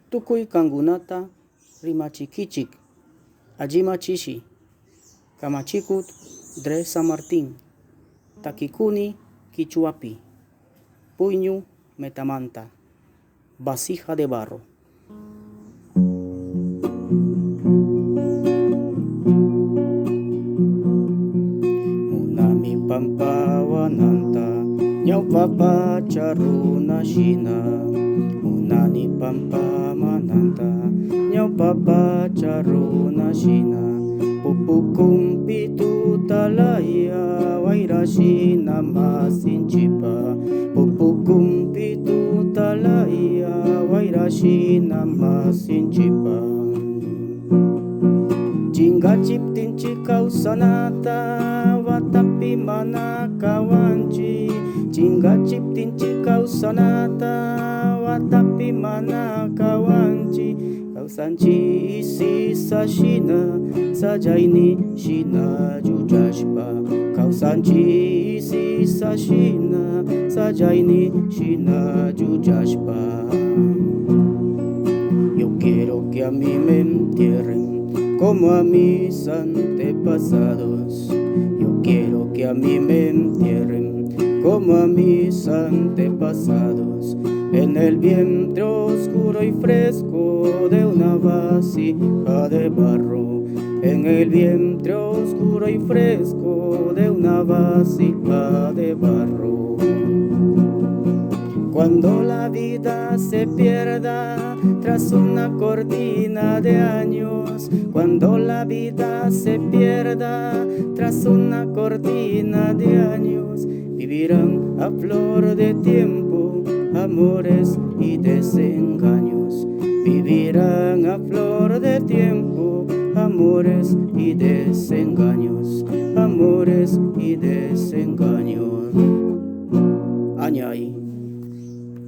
Tukuy kangunata rimachikichik, allimachishi, kamachikut dre San Martín, takikuni kichuapi, puñu metamanta, vasija de barro. Munami pampawananta, ñawpapa charuna shina. Munani pampa mananta, ñawpapa charuna shina. Pupukumpi tutalaya, wairashina masinchipa. Pupukumpi tutalaya, wairashina masinchipa. Chingachiptinchi kausanata, watapi mana kawanchi. Chingachiptinchi kausanata, watapi mana kawanchi. Kausanchi isi sashina, sajaini shina jujashpa. Kausanchi isi sashina, sajaini shina jujashpa. Yo quiero que a mí me entierren como a mis antepasados. Yo quiero que a mí me entierren como a mis antepasados, en el vientre oscuro y fresco de una vasija de barro, en el vientre oscuro y fresco de una vasija de barro. Cuando la vida se pierda tras una cortina de años, cuando la vida se pierda tras una cortina de años, vivirán a flor de tiempo amores y desengaños. Vivirán a flor de tiempo amores y desengaños, amores y desengaños. Añay.